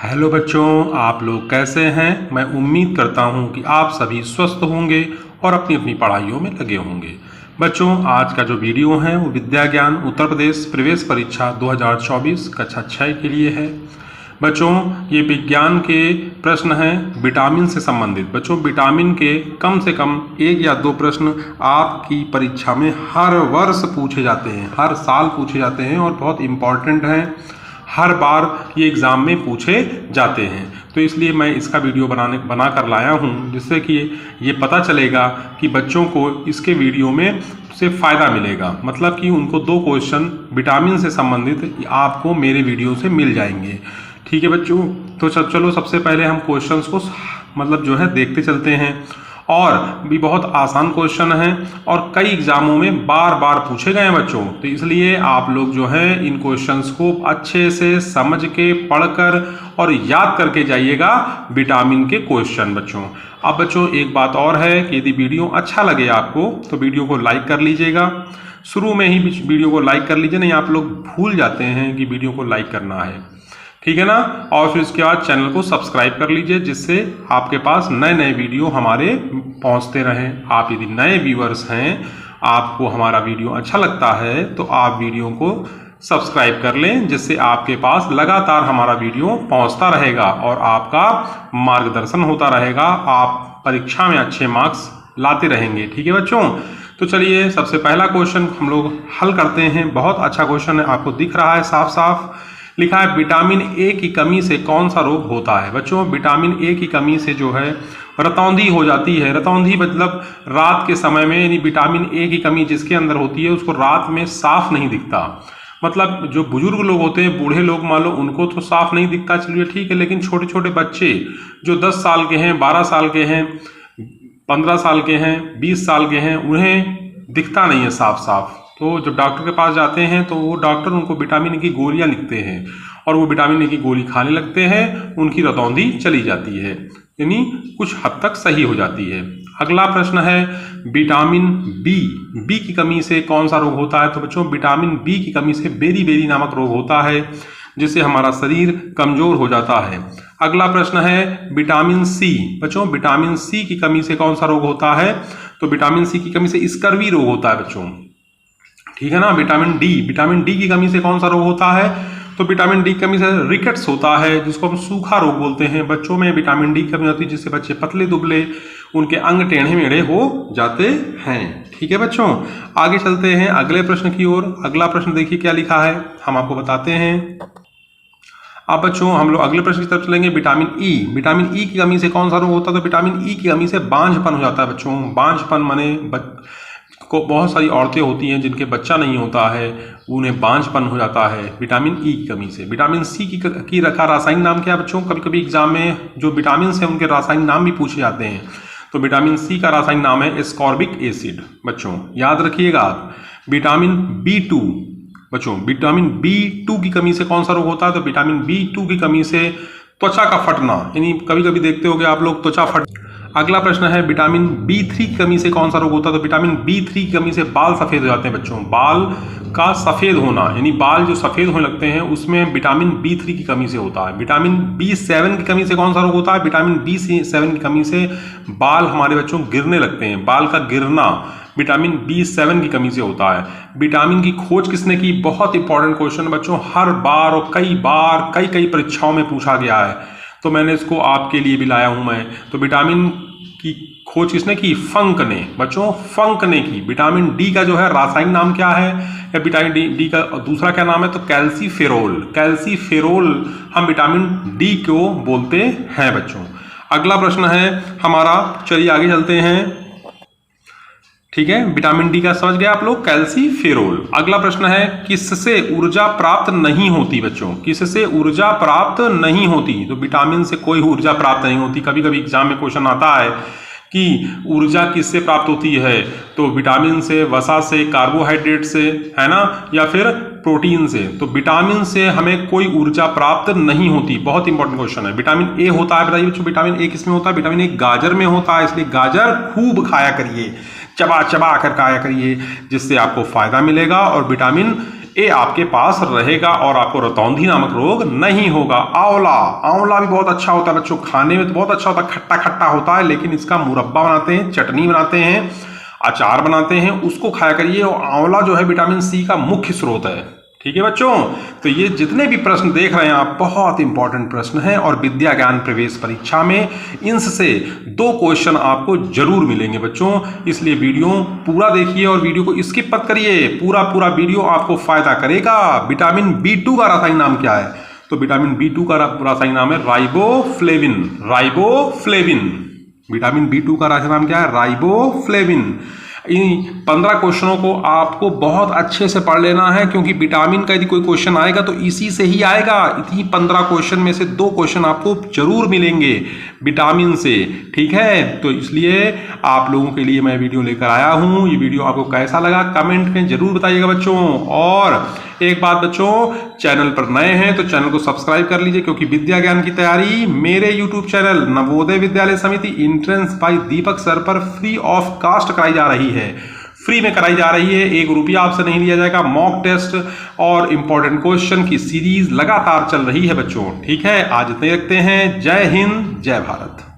Hello बच्चों, आप लोग कैसे हैं। मैं उम्मीद करता हूं कि आप सभी स्वस्थ होंगे और अपनी अपनी पढ़ाइयों में लगे होंगे। बच्चों, आज का जो वीडियो है वो विद्या ज्ञान उत्तर प्रदेश प्रवेश परीक्षा 2024 कक्षा 6 के लिए है। बच्चों, ये विज्ञान के प्रश्न हैं विटामिन से संबंधित। बच्चों, विटामिन के कम से कम 1 या 2 प्रश्न आपकी परीक्षा में हर वर्ष पूछे जाते हैं, हर साल पूछे जाते हैं और बहुत इम्पॉर्टेंट हैं। हर बार ये एग्ज़ाम में पूछे जाते हैं, तो इसलिए मैं इसका वीडियो बना कर लाया हूँ, जिससे कि ये पता चलेगा कि बच्चों को इसके वीडियो में से फ़ायदा मिलेगा। मतलब कि उनको 2 क्वेश्चन विटामिन से संबंधित आपको मेरे वीडियो से मिल जाएंगे। ठीक है बच्चों, तो चलो सबसे पहले हम क्वेश्चंस को जो है देखते चलते हैं। और भी बहुत आसान क्वेश्चन हैं और कई एग्जामों में बार बार पूछे गए हैं बच्चों, तो इसलिए आप लोग जो है इन क्वेश्चंस को अच्छे से समझ के पढ़कर और याद करके जाइएगा विटामिन के क्वेश्चन बच्चों। अब बच्चों एक बात और है कि यदि वीडियो अच्छा लगे आपको तो वीडियो को लाइक कर लीजिएगा। शुरू में ही वीडियो को लाइक कर लीजिए, नहीं आप लोग भूल जाते हैं कि वीडियो को लाइक करना है, ठीक है ना। और फिर उसके बाद चैनल को सब्सक्राइब कर लीजिए, जिससे आपके पास नए नए वीडियो हमारे पहुंचते रहें। आप यदि नए व्यूअर्स हैं, आपको हमारा वीडियो अच्छा लगता है तो आप वीडियो को सब्सक्राइब कर लें, जिससे आपके पास लगातार हमारा वीडियो पहुंचता रहेगा और आपका मार्गदर्शन होता रहेगा। आप परीक्षा में अच्छे मार्क्स लाते रहेंगे। ठीक है बच्चों, तो चलिए सबसे पहला क्वेश्चन हम लोग हल करते हैं। बहुत अच्छा क्वेश्चन है, आपको दिख रहा है साफ साफ लिखा है विटामिन ए की कमी से कौन सा रोग होता है। बच्चों, विटामिन ए की कमी से जो है रतौंधी हो जाती है। रतौंधी मतलब रात के समय में, यानी विटामिन ए की कमी जिसके अंदर होती है उसको रात में साफ नहीं दिखता। मतलब जो बुजुर्ग लोग होते हैं, बूढ़े लोग मान लो, उनको तो साफ नहीं दिखता, चलिए ठीक है, लेकिन छोटे छोटे बच्चे जो 10 साल के हैं, 12 साल के हैं, 15 साल के हैं, 20 साल के हैं, उन्हें दिखता नहीं है साफ साफ। तो जब डॉक्टर के पास जाते हैं तो वो डॉक्टर उनको विटामिन ए की गोलियां लिखते हैं और वो विटामिन ए की गोली खाने लगते हैं, उनकी रतौंधी चली जाती है, यानी कुछ हद तक सही हो जाती है। अगला प्रश्न है विटामिन बी की कमी से कौन सा रोग होता है। तो बच्चों, विटामिन बी की कमी से बेरी नामक रोग होता है, जिससे हमारा शरीर कमजोर हो जाता है। अगला प्रश्न है विटामिन सी। बच्चों, विटामिन सी की कमी से कौन सा रोग होता है। तो विटामिन सी की कमी से स्कर्वी रोग होता है बच्चों, ठीक है ना। विटामिन डी की कमी से कौन सा रोग होता है। तो विटामिन डी की कमी से रिकेट्स होता है, जिसको हम सूखा रोग बोलते हैं। बच्चों में विटामिन डी की कमी होती है, जिससे बच्चे पतले दुबले, उनके अंग टेढ़े मेढ़े हो जाते हैं। ठीक है बच्चों, आगे चलते हैं अगले प्रश्न की ओर। अगला प्रश्न देखिए क्या लिखा है, हम आपको बताते हैं। अब बच्चों हम लोग अगले प्रश्न की तरफ चलेंगे। विटामिन ई की कमी से कौन सा रोग होता है। तो विटामिन ई की कमी से बांझपन हो जाता है बच्चों। बांझपन माने को बहुत सारी औरतें होती हैं जिनके बच्चा नहीं होता है, उन्हें बांझपन हो जाता है विटामिन ई की कमी से। विटामिन सी की रखा रासायनिक नाम क्या है बच्चों। कभी कभी एग्जाम में जो विटामिन से उनके रासायनिक नाम भी पूछे जाते हैं। तो विटामिन सी का रासायनिक नाम है एस्कॉर्बिक एसिड। बच्चों याद रखिएगा आप। विटामिन B2 बच्चों, विटामिन B2 की कमी से कौन सा रोग होता है। तो विटामिन B2 की कमी से त्वचा का फटना, यानी कभी कभी देखते होगे आप लोग त्वचा फट। अगला प्रश्न है विटामिन B3 की कमी से कौन सा रोग होता है। तो विटामिन B3 की कमी से बाल सफ़ेद हो जाते हैं बच्चों। बाल का सफ़ेद होना, यानी बाल जो सफ़ेद होने लगते हैं, उसमें विटामिन B3 की कमी से होता है। विटामिन B7 की कमी से कौन सा रोग होता है। विटामिन B7 की कमी से बाल हमारे बच्चों गिरने लगते हैं। बाल का गिरना विटामिन B7 की कमी से होता है। विटामिन की खोज किसने की। बहुत इंपॉर्टेंट क्वेश्चन बच्चों, हर बार और कई बार कई परीक्षाओं में पूछा गया है, तो मैंने इसको आपके लिए भी लाया हूं मैं। तो विटामिन की खोज किसने की। फंक ने बच्चों, फंक ने की। विटामिन डी का जो है रासायनिक नाम क्या है, या विटामिन डी का दूसरा क्या नाम है। तो कैल्सीफेरोल हम विटामिन डी को बोलते हैं बच्चों। अगला प्रश्न है हमारा, चलिए आगे चलते हैं। ठीक है, विटामिन डी का समझ गए आप लोग, कैल्सीफेरोल। अगला प्रश्न है किससे ऊर्जा प्राप्त नहीं होती बच्चों। किससे ऊर्जा प्राप्त नहीं होती। तो विटामिन से कोई ऊर्जा प्राप्त नहीं होती। कभी कभी एग्जाम में क्वेश्चन आता है कि ऊर्जा किससे प्राप्त होती है। तो विटामिन से, वसा से, कार्बोहाइड्रेट से, है ना, या फिर प्रोटीन से। तो विटामिन से हमें कोई ऊर्जा प्राप्त नहीं होती। बहुत इंपॉर्टेंट क्वेश्चन है। विटामिन ए होता है, बताइए बच्चों विटामिन ए किसमें होता है। विटामिन ए गाजर में होता है, इसलिए गाजर खूब खाया करिए, चबा कर खाया करिए, जिससे आपको फायदा मिलेगा। और विटामिन ए आपके पास रहेगा और आपको रतौंधी नामक रोग नहीं होगा। आंवला, आंवला भी बहुत अच्छा होता है बच्चों, खाने में तो बहुत अच्छा होता है, खट्टा खट्टा होता है, लेकिन इसका मुरब्बा बनाते हैं, चटनी बनाते हैं, अचार बनाते हैं, उसको खाया करिए। और आंवला जो है विटामिन सी का मुख्य स्रोत है। ठीक है बच्चों, तो ये जितने भी प्रश्न देख रहे हैं आप, बहुत इंपॉर्टेंट प्रश्न हैं और विद्या ज्ञान प्रवेश परीक्षा में इनसे 2 क्वेश्चन आपको जरूर मिलेंगे बच्चों। इसलिए वीडियो पूरा देखिए और वीडियो को स्किप मत करिए, पूरा वीडियो आपको फायदा करेगा। विटामिन B2 का रासायनिक नाम क्या है? तो विटामिन B2 का रासायनिक नाम है राइबोफ्लेविन। राइबोफ्लेविन, विटामिन B2 का रासायनिक नाम क्या है? राइबोफ्लेविन। इन 15 क्वेश्चनों को आपको बहुत अच्छे से पढ़ लेना है, क्योंकि विटामिन का यदि कोई क्वेश्चन आएगा तो इसी से ही आएगा। इतनी 15 क्वेश्चन में से 2 क्वेश्चन आपको जरूर मिलेंगे विटामिन से। ठीक है, तो इसलिए आप लोगों के लिए मैं वीडियो लेकर आया हूं। ये वीडियो आपको कैसा लगा कमेंट में जरूर बताइएगा बच्चों। और एक बात बच्चों, चैनल पर नए हैं तो चैनल को सब्सक्राइब कर लीजिए, क्योंकि विद्या ज्ञान की तैयारी मेरे यूट्यूब चैनल नवोदय विद्यालय समिति एंट्रेंस बाय दीपक सर पर फ्री ऑफ कास्ट कराई जा रही है। फ्री में कराई जा रही है, 1 रुपया आपसे नहीं लिया जाएगा। मॉक टेस्ट और इंपॉर्टेंट क्वेश्चन की सीरीज लगातार चल रही है बच्चों। ठीक है, आज इतने रखते हैं। जय हिंद, जय भारत।